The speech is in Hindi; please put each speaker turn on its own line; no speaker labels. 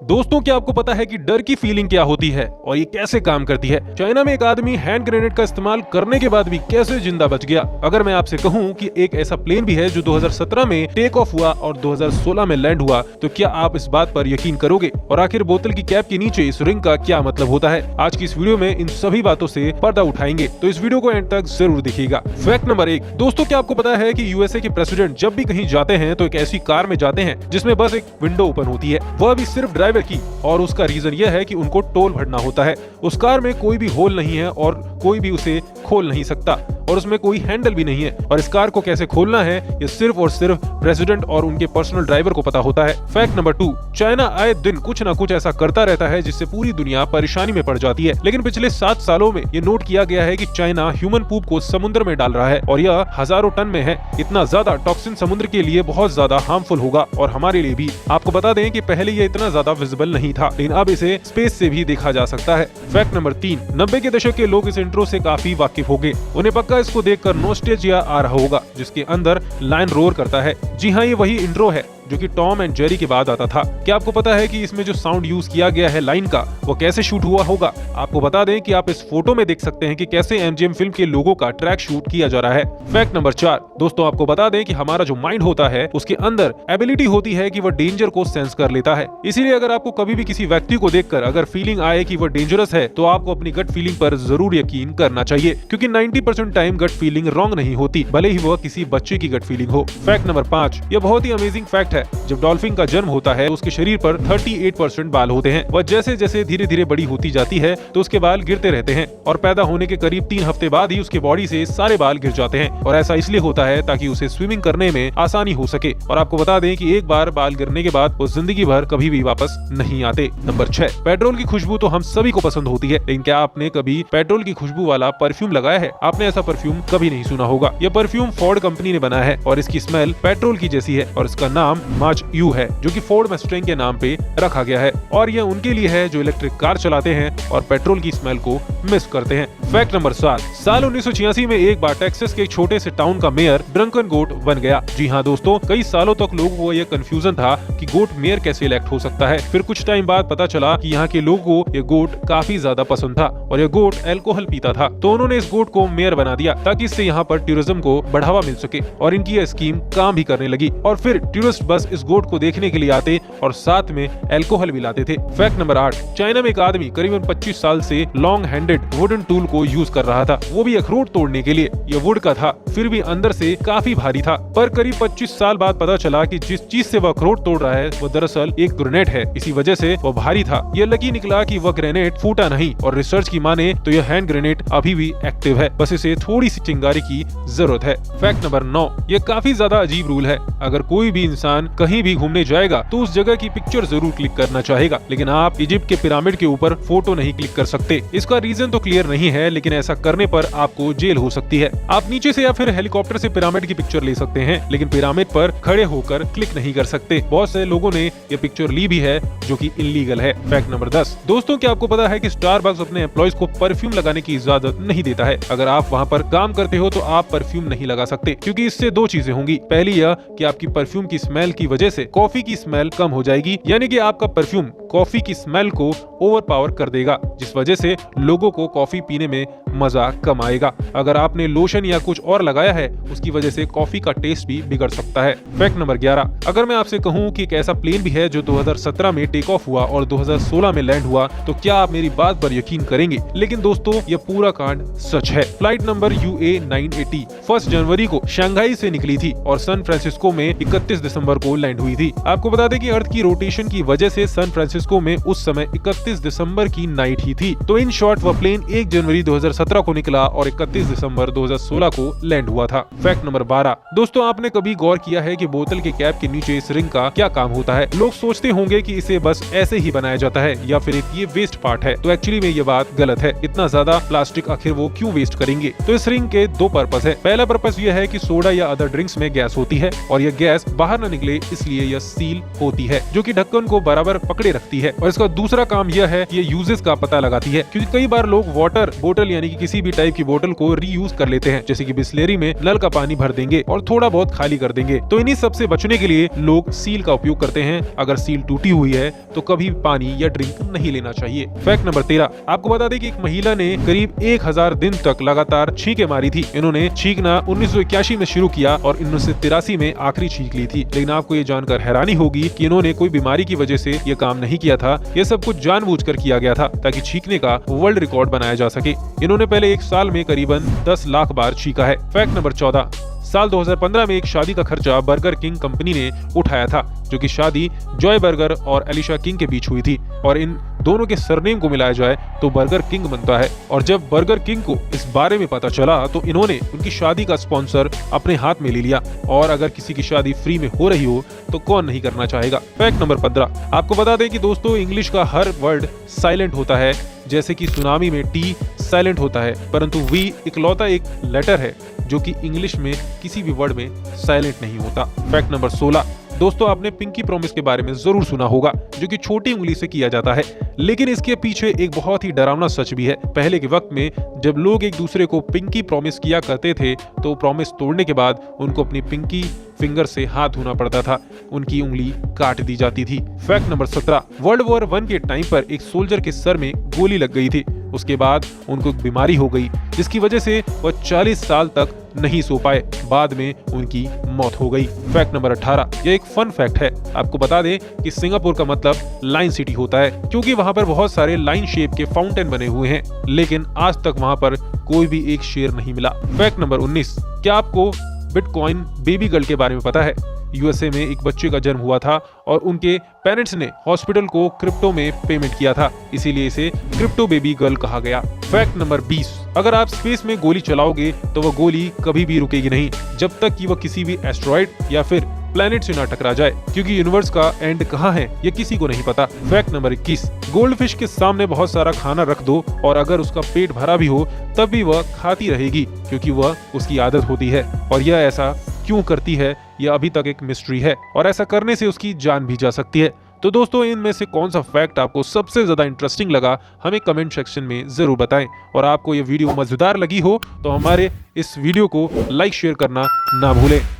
दोस्तों, क्या आपको पता है कि डर की फीलिंग क्या होती है और ये कैसे काम करती है? चाइना में एक आदमी हैंड ग्रेनेड का इस्तेमाल करने के बाद भी कैसे जिंदा बच गया? अगर मैं आपसे कहूं कि एक ऐसा प्लेन भी है जो 2017 में टेक ऑफ हुआ और 2016 में लैंड हुआ, तो क्या आप इस बात पर यकीन करोगे? और आखिर बोतल की कैप के नीचे इस रिंग का क्या मतलब होता है? आज की इस वीडियो में इन सभी बातों से पर्दा उठाएंगे, तो इस वीडियो को एंड तक जरूर देखिएगा। फैक्ट नंबर 1, दोस्तों, क्या आपको पता है कि यूएसए के प्रेसिडेंट जब भी कहीं जाते हैं तो एक ऐसी कार में जाते हैं जिसमें बस एक विंडो ओपन होती है, वह भी सिर्फ ड्राइवर की, और उसका रीजन यह है कि उनको टोल भरना होता है। उस कार में कोई भी होल नहीं है और कोई भी उसे खोल नहीं सकता, और उसमें कोई हैंडल भी नहीं है। और इस कार को कैसे खोलना है ये सिर्फ और सिर्फ प्रेसिडेंट और उनके पर्सनल ड्राइवर को पता होता है। फैक्ट नंबर 2, चाइना आए दिन कुछ न कुछ ऐसा करता रहता है जिससे पूरी दुनिया परेशानी में पड़ जाती है, लेकिन पिछले 7 सालों में ये नोट किया गया है कि चाइना ह्यूमन पूप को समुद्र में डाल रहा है, और यह हजारों टन में है। इतना ज्यादा टॉक्सिन समुद्र के लिए बहुत ज्यादा हार्मफुल होगा, और हमारे लिए भी। आपको बता दें कि पहले ये इतना ज्यादा विजिबल नहीं था, लेकिन अब इसे स्पेस से भी देखा जा सकता है। फैक्ट नंबर 3, 90 के दशक के लोग इस इंट्रो से काफी वाकिफ होंगे। उन्हें पक्का इसको देखकर नॉस्टैल्जिया आ रहा होगा, जिसके अंदर लायन रोर करता है। जी हाँ, ये वही इंट्रो है जो कि टॉम एंड जेरी के बाद आता था। क्या आपको पता है कि इसमें जो साउंड यूज किया गया है लाइन का, वो कैसे शूट हुआ होगा? आपको बता दें कि आप इस फोटो में देख सकते हैं कि कैसे एमजीएम फिल्म के लोगों का ट्रैक शूट किया जा रहा है। फैक्ट नंबर 4, दोस्तों, आपको बता दें कि हमारा जो माइंड होता है उसके अंदर एबिलिटी होती है कि वह डेंजर को सेंस कर लेता है। इसीलिए अगर आपको कभी भी किसी व्यक्ति को देखकर अगर फीलिंग आए कि वह डेंजरस है, तो आपको अपनी गट फीलिंग पर जरूर यकीन करना चाहिए, क्योंकि 90% टाइम गट फीलिंग रॉन्ग नहीं होती, भले ही वह किसी बच्चे की गट फीलिंग हो। फैक्ट नंबर 5, यह बहुत ही अमेजिंग फैक्ट है। जब डॉल्फिन का जन्म होता है, उसके शरीर पर 38% बाल होते हैं। वह जैसे जैसे धीरे धीरे बड़ी होती जाती है तो उसके बाल गिरते रहते हैं, और पैदा होने के करीब 3 हफ्ते बाद ही उसके बॉडी से सारे बाल गिर जाते हैं। और ऐसा इसलिए होता है ताकि उसे स्विमिंग करने में आसानी हो सके। और आपको बता दें कि एक बार बाल गिरने के बाद वो जिंदगी भर कभी भी वापस नहीं आते। नंबर 6, पेट्रोल की खुशबू तो हम सभी को पसंद होती है, लेकिन क्या आपने कभी पेट्रोल की खुशबू वाला परफ्यूम लगाया है? आपने ऐसा परफ्यूम कभी नहीं सुना होगा। यह परफ्यूम फोर्ड कंपनी ने बनाया है, और इसकी स्मेल पेट्रोल की जैसी है, और इसका नाम माच यू है, जो कि फोर्ड मस्टैंग के नाम पे रखा गया है। और यह उनके लिए है जो इलेक्ट्रिक कार चलाते हैं और पेट्रोल की स्मेल को मिस करते हैं। फैक्ट नंबर 7, साल 1986 में एक बार टेक्सास के एक छोटे से टाउन का मेयर ड्रंकन गोट बन गया। जी हाँ दोस्तों, कई सालों तक लोगों को यह कंफ्यूजन था कि गोट मेयर कैसे इलेक्ट हो सकता है। फिर कुछ टाइम बाद पता चला कि यहाँ के लोगों को यह गोट काफी ज्यादा पसंद था, और यह गोट अल्कोहल पीता था। तो उन्होंने इस गोट को मेयर बना दिया ताकि इससे यहाँ पर टूरिज्म को बढ़ावा मिल सके, और इनकी यह स्कीम काम भी करने लगी। और फिर टूरिस्ट बस इस गोट को देखने के लिए आते और साथ में अल्कोहल भी लाते थे। फैक्ट नंबर 8, चाइना में एक आदमी करीबन 25 साल से लॉन्ग हैंडेड वुडन टूल को यूज कर रहा था, वो भी अखरोट तोड़ने के लिए। यह वुड का था, फिर भी अंदर से काफी भारी था। पर करीब 25 साल बाद पता चला कि जिस चीज से वह अखरोट तोड़ रहा है वो दरअसल एक ग्रेनेड है, इसी वजह से वो भारी था। यह लकी निकला कि वह ग्रेनेड फूटा नहीं, और रिसर्च की माने तो यह हैंड ग्रेनेड अभी भी एक्टिव है, बस इसे थोड़ी सी चिंगारी की जरूरत है। फैक्ट नंबर 9, यह काफी ज्यादा अजीब रूल है। अगर कोई भी इंसान कहीं भी घूमने जाएगा तो उस जगह की पिक्चर जरूर क्लिक करना चाहेगा, लेकिन आप इजिप्ट के पिरामिड के ऊपर फोटो नहीं क्लिक कर सकते। इसका रीजन तो क्लियर नहीं है, लेकिन ऐसा करने पर आपको जेल हो सकती है। आप नीचे से या फिर हेलीकॉप्टर से पिरामिड की पिक्चर ले सकते हैं, लेकिन पिरामिड पर खड़े होकर क्लिक नहीं कर सकते। बहुत से लोगों ने ये पिक्चर ली भी है, जो कि इलीगल है। फैक्ट नंबर 10, दोस्तों, क्या आपको पता है कि स्टारबक्स अपने एम्प्लॉइज को परफ्यूम लगाने की इजाजत नहीं देता है? अगर आप वहाँ पर काम करते हो तो आप परफ्यूम नहीं लगा सकते, क्योंकि इससे 2 चीजें होंगी। पहली यह कि आपकी परफ्यूम की स्मेल की वजह से कॉफी की स्मेल कम हो जाएगी, यानी कि आपका परफ्यूम कॉफी की स्मेल को ओवरपावर कर देगा, जिस वजह से लोगों को कॉफी पीने में मजा कम आएगा। अगर आपने लोशन या कुछ और लगाया है, उसकी वजह से कॉफी का टेस्ट भी बिगड़ सकता है। फैक्ट नंबर 11, अगर मैं आपसे कहूं कि एक ऐसा प्लेन भी है जो 2017 में टेक ऑफ हुआ और 2016 में लैंड हुआ, तो क्या आप मेरी बात पर यकीन करेंगे? लेकिन दोस्तों, यह पूरा कांड सच है। फ्लाइट नंबर UA 980 1 जनवरी को शंघाई से निकली थी और सैन फ्रांसिस्को में 31 दिसंबर को लैंड हुई थी। आपको बता दें कि अर्थ की रोटेशन की वजह से सैन फ्रांसिस्को में उस समय 31 दिसंबर की नाइट ही थी। तो इन शॉर्ट वह प्लेन 1 जनवरी 2017 को निकला और 31 दिसंबर 2016 को लैंड हुआ था। फैक्ट नंबर 12, दोस्तों, आपने कभी गौर किया है कि बोतल के कैप के नीचे इस रिंग का क्या काम होता है? लोग सोचते होंगे कि इसे बस ऐसे ही बनाया जाता है या फिर ये वेस्ट पार्ट है, तो एक्चुअली में ये बात गलत है। इतना ज्यादा प्लास्टिक आखिर वो क्यों वेस्ट करेंगे? तो इस रिंग के 2 पर्पस है। पहला पर्पस यह है कि सोडा या अदर ड्रिंक्स में गैस होती है, और यह गैस बाहर न निकले, इसलिए यह सील होती है, जो कि ढक्कन को बराबर पकड़े रखती रखती है। और इसका दूसरा काम यह है कि ये यूजेस का पता लगाती है, क्योंकि कई बार लोग वाटर बोतल यानी कि किसी भी टाइप की बोतल को रीयूज कर लेते हैं, जैसे कि बिस्लेरी में नल का पानी भर देंगे और थोड़ा बहुत खाली कर देंगे। तो इन्हीं सब से बचने के लिए लोग सील का उपयोग करते हैं। अगर सील टूटी हुई है तो कभी पानी या ड्रिंक नहीं लेना चाहिए। फैक्ट नंबर 13, आपको बता दें कि एक महिला ने करीब 1000 दिन तक लगातार छींके मारी थी। इन्होंने छींकना 1981 में शुरू किया और 1983 में आखिरी छींक ली थी। लेकिन आपको ये जानकर हैरानी होगी कि इन्होंने कोई बीमारी की वजह से ये काम नहीं किया था। ये सब कुछ जानबूझकर किया गया था ताकि छींकने का वर्ल्ड रिकॉर्ड बनाया जा सके। इन्होंने पहले एक साल में करीबन 10 लाख बार छींका है। फैक्ट नंबर 14, साल 2015 में एक शादी का खर्चा बर्गर किंग कंपनी ने उठाया था, जो कि शादी जॉय बर्गर और एलिशा किंग के बीच हुई थी। और इन दोनों के सरनेम को मिलाया जाए तो बर्गर किंग बनता है। और जब बर्गर किंग को इस बारे में पता चला तो इन्होंने उनकी शादी का स्पॉन्सर अपने हाथ में ले लिया। और अगर किसी की शादी फ्री में हो रही हो तो कौन नहीं करना चाहेगा। फैक्ट नंबर 15, आपको बता दें कि दोस्तों इंग्लिश का हर वर्ड साइलेंट होता है, जैसे कि सुनामी में टी साइलेंट होता है, परंतु वी इकलौता एक लेटर है जो कि इंग्लिश में किसी भी वर्ड में साइलेंट नहीं होता। फैक्ट नंबर 16, दोस्तों आपने पिंकी प्रॉमिस के बारे में जरूर सुना होगा, जो कि छोटी उंगली से किया जाता है। लेकिन इसके पीछे एक बहुत ही डरावना सच भी है। पहले के वक्त में जब लोग एक दूसरे को पिंकी प्रॉमिस किया करते थे तो प्रॉमिस तोड़ने के बाद उनको अपनी पिंकी फिंगर से हाथ धोना पड़ता था, उनकी उंगली काट दी जाती थी। फैक्ट नंबर 17, वर्ल्ड वॉर 1 के टाइम पर एक सोल्जर के सर में गोली लग गई थी। उसके बाद उनको एक बीमारी हो गई जिसकी वजह से वह 40 साल तक नहीं सो पाए। बाद में उनकी मौत हो गई। फैक्ट नंबर 18, यह एक फन फैक्ट है। आपको बता दें कि सिंगापुर का मतलब लाइन सिटी होता है, क्योंकि वहां पर बहुत सारे लाइन शेप के फाउंटेन बने हुए हैं, लेकिन आज तक वहां पर कोई भी एक शेर नहीं मिला। फैक्ट नंबर 19, क्या आपको बिटकॉइन बेबी गर्ल के बारे में पता है? यूएसए में एक बच्चे का जन्म हुआ था और उनके पेरेंट्स ने हॉस्पिटल को क्रिप्टो में पेमेंट किया था, इसीलिए इसे क्रिप्टो बेबी गर्ल कहा गया। फैक्ट नंबर 20, अगर आप स्पेस में गोली चलाओगे तो वह गोली कभी भी रुकेगी नहीं जब तक कि वह किसी भी एस्ट्रॉइड या फिर प्लेनेट से ना टकरा जाए, क्योंकि यूनिवर्स का एंड कहाँ है ये किसी को नहीं पता। फैक्ट नंबर 21, गोल्डफिश के सामने बहुत सारा खाना रख दो और अगर उसका पेट भरा भी हो तब भी वह खाती रहेगी, क्योंकि वह उसकी आदत होती है। और यह ऐसा क्यों करती है यह अभी तक एक मिस्ट्री है, और ऐसा करने से उसकी जान भी जा सकती है। तो दोस्तों इनमें से कौन सा फैक्ट आपको सबसे ज्यादा इंटरेस्टिंग लगा हमें कमेंट सेक्शन में जरूर बताएं। और आपको ये वीडियो मजेदार लगी हो तो हमारे इस वीडियो को लाइक शेयर करना ना भूलें।